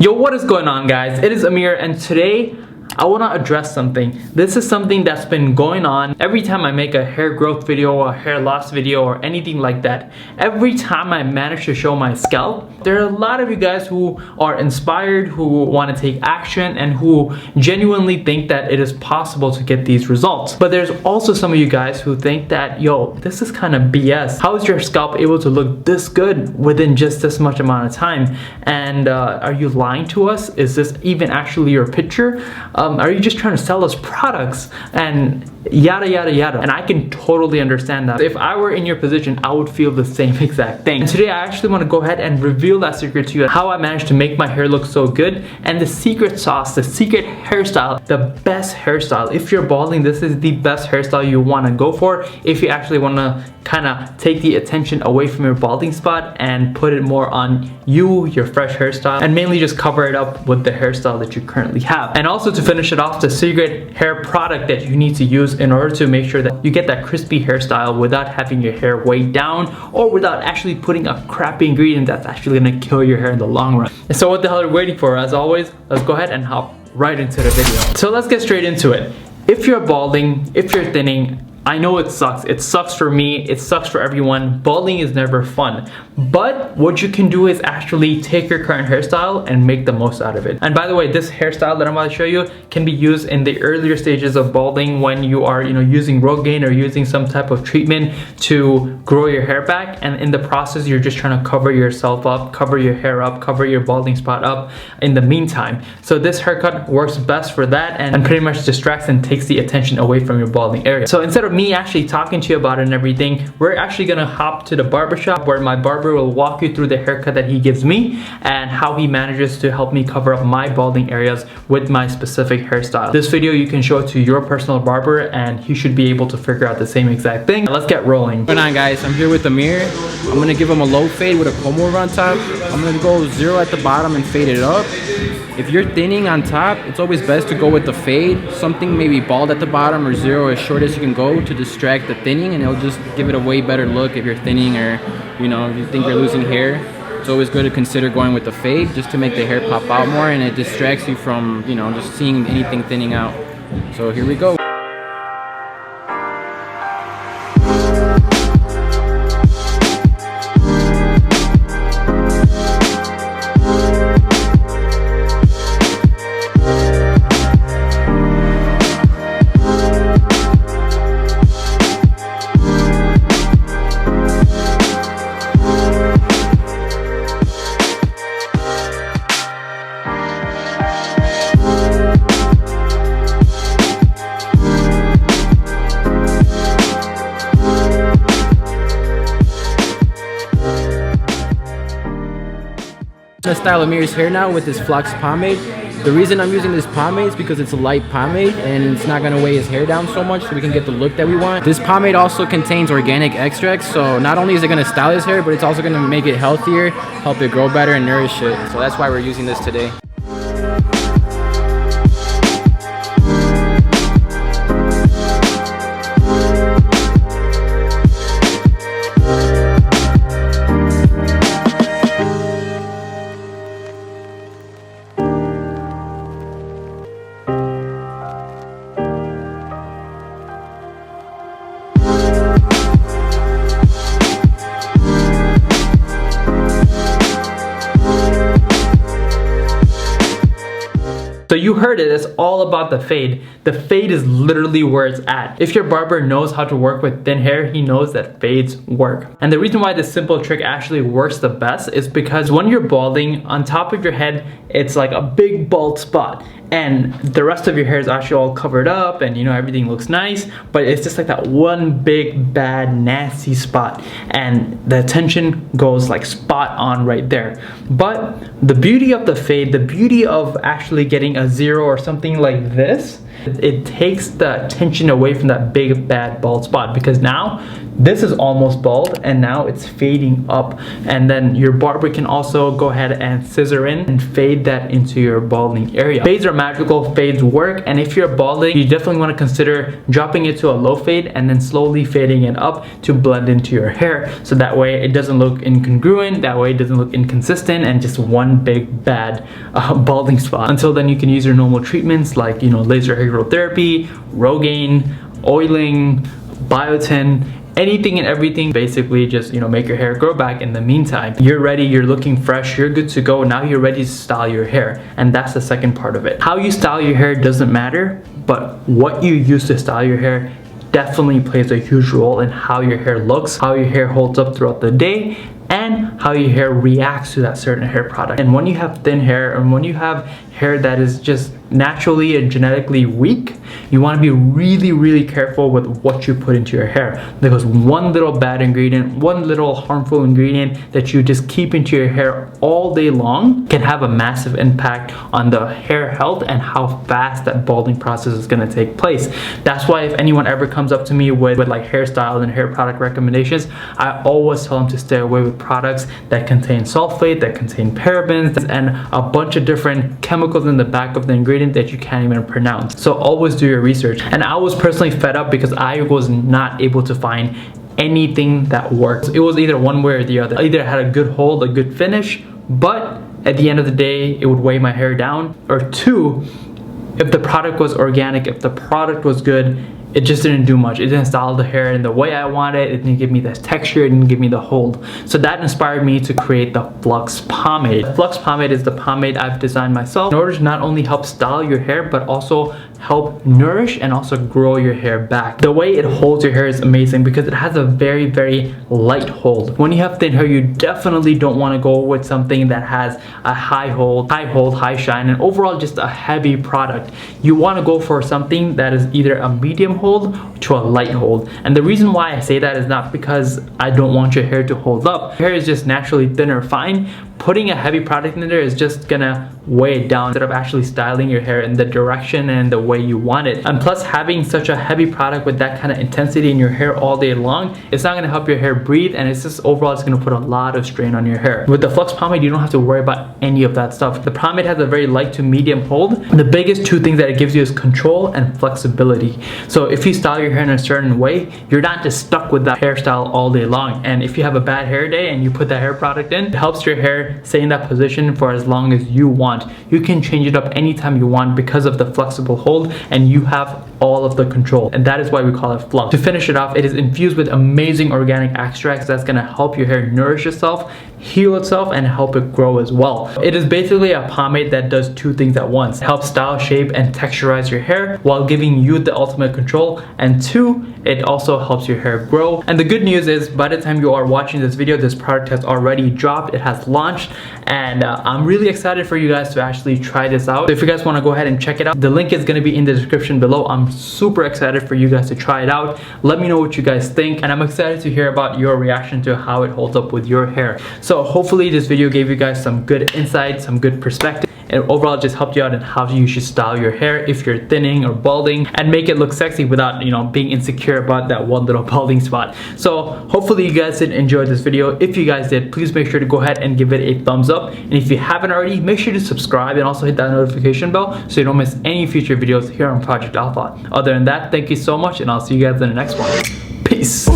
Yo, what is going on, guys? It is Amir, and today I want to address something. This is something that's been going on every time I make a hair growth video or a hair loss video or anything like that. Every time I manage to show my scalp, there are a lot of you guys who are inspired, who want to take action, and who genuinely think that it is possible to get these results. But there's also some of you guys who think that, yo, this is kind of BS. How is your scalp able to look this good within just this much amount of time? And are you lying to us? Is this even actually your picture? Are you just trying to sell us products? And yada yada yada. And I can totally understand that. If I were in your position, I would feel the same exact thing. And today I actually want to go ahead and reveal that secret to you, how I managed to make my hair look so good, and the secret sauce, the secret hairstyle, the best hairstyle. If you're balding, this is the best hairstyle you want to go for. If you actually want to kind of take the attention away from your balding spot and put it more on you, your fresh hairstyle, and mainly just cover it up with the hairstyle that you currently have. And also, to finish it off, the secret hair product that you need to use in order to make sure that you get that crispy hairstyle without having your hair weighed down or without actually putting a crappy ingredient that's actually gonna kill your hair in the long run. And so what the hell are you waiting for? As always, let's go ahead and hop right into the video. So let's get straight into it. If you're balding, if you're thinning, I know it sucks. It sucks for me. It sucks for everyone. Balding is never fun. But what you can do is actually take your current hairstyle and make the most out of it. And by the way, this hairstyle that I'm about to show you can be used in the earlier stages of balding when you are, using Rogaine or using some type of treatment to grow your hair back. And in the process, you're just trying to cover yourself up, cover your hair up, cover your balding spot up in the meantime. So this haircut works best for that and pretty much distracts and takes the attention away from your balding area. So instead of me actually talking to you about it and everything, we're actually gonna hop to the barbershop where my barber will walk you through the haircut that he gives me and how he manages to help me cover up my balding areas with my specific hairstyle. This video you can show it to your personal barber and he should be able to figure out the same exact thing. Let's get rolling. What's going on, guys? I'm here with Amir. I'm gonna give him a low fade with a comb over on top. I'm gonna go 0 at the bottom and fade it up. If you're thinning on top, it's always best to go with the fade. Something maybe bald at the bottom or 0 as short as you can go to distract the thinning, and it'll just give it a way better look if you're thinning or if you think you're losing hair. It's always good to consider going with the fade just to make the hair pop out more, and it distracts you from just seeing anything thinning out. So here we go. I'm gonna style Amir's hair now with this Flux pomade. The reason I'm using this pomade is because it's a light pomade and it's not gonna weigh his hair down so much, so we can get the look that we want. This pomade also contains organic extracts, so not only is it gonna style his hair, but it's also gonna make it healthier, help it grow better and nourish it. So that's why we're using this today. So you heard it, it's all about the fade. The fade is literally where it's at. If your barber knows how to work with thin hair, he knows that fades work. And the reason why this simple trick actually works the best is because when you're balding, on top of your head, it's like a big bald spot. And the rest of your hair is actually all covered up and everything looks nice, but it's just like that one big bad nasty spot, and the attention goes like spot on right there. But the beauty of the fade, the beauty of actually getting a 0 or something like this, it takes the attention away from that big bad bald spot, because now this is almost bald and now it's fading up. And then your barber can also go ahead and scissor in and fade that into your balding area. Fades are magical, fades work, and if you're balding, you definitely want to consider dropping it to a low fade and then slowly fading it up to blend into your hair, so that way it doesn't look incongruent, that way it doesn't look inconsistent and just one big bad balding spot. Until then, you can use your normal treatments like, you know, laser hair growth therapy, Rogaine, oiling, biotin, anything and everything. Basically just, you know, make your hair grow back. In the meantime, you're ready, you're looking fresh, you're good to go. Now you're ready to style your hair, and that's the second part of it. How you style your hair doesn't matter, but what you use to style your hair definitely plays a huge role in how your hair looks, how your hair holds up throughout the day, and how your hair reacts to that certain hair product. And when you have thin hair, and when you have hair that is just naturally and genetically weak, you want to be really careful with what you put into your hair, because one little bad ingredient, one little harmful ingredient that you just keep into your hair all day long can have a massive impact on the hair health and how fast that balding process is going to take place. That's why if anyone ever comes up to me with like hairstyle and hair product recommendations, I always tell them to stay away with products that contain sulfate, that contain parabens, and a bunch of different chemicals in the back of the ingredient that you can't even pronounce. So always do your research. And I was personally fed up because I was not able to find anything that works. It was either one way or the other. Either it had a good hold, a good finish, but at the end of the day, it would weigh my hair down. Or two, if the product was organic, if the product was good, it just didn't do much. It didn't style the hair in the way I wanted. It didn't give me the texture. It didn't give me the hold. So that inspired me to create the Flux pomade. The Flux pomade is the pomade I've designed myself in order to not only help style your hair, but also help nourish and also grow your hair back. The way it holds your hair is amazing because it has a very light hold. When you have thin hair, you definitely don't want to go with something that has a high hold, high shine, and overall just a heavy product. You want to go for something that is either a medium hold to a light hold. And the reason why I say that is not because I don't want your hair to hold up. Your hair is just naturally thinner, fine. Putting a heavy product in there is just gonna weigh it down instead of actually styling your hair in the direction and the way you want it. And plus, having such a heavy product with that kind of intensity in your hair all day long, it's not gonna help your hair breathe, and it's just overall it's gonna put a lot of strain on your hair. With the Flux pomade, you don't have to worry about any of that stuff. The pomade has a very light to medium hold. The biggest two things that it gives you is control and flexibility. So if you style your hair in a certain way, you're not just stuck with that hairstyle all day long. And if you have a bad hair day and you put that hair product in, it helps your hair stay in that position for as long as you want. You can change it up anytime you want because of the flexible hold, and you have all of the control. And that is why we call it Flux. To finish it off, it is infused with amazing organic extracts that's gonna help your hair nourish itself, heal itself, and help it grow as well. It is basically a pomade that does two things at once. It helps style, shape, and texturize your hair while giving you the ultimate control. And two, it also helps your hair grow. And the good news is, by the time you are watching this video, this product has already dropped, it has launched, and I'm really excited for you guys to actually try this out. So if you guys want to go ahead and check it out, the link is going to be in the description below. I'm super excited for you guys to try it out. Let me know what you guys think, and I'm excited to hear about your reaction to how it holds up with your hair. So hopefully this video gave you guys some good insight, some good perspective, and overall just helped you out in how you should style your hair if you're thinning or balding, and make it look sexy without, you know, being insecure about that one little balding spot. So hopefully you guys did enjoy this video. If you guys did, please make sure to go ahead and give it a thumbs up, and if you haven't already, make sure to subscribe and also hit that notification bell so you don't miss any future videos here on Project Alpha. Other than that, thank you so much, and I'll see you guys in the next one. Peace.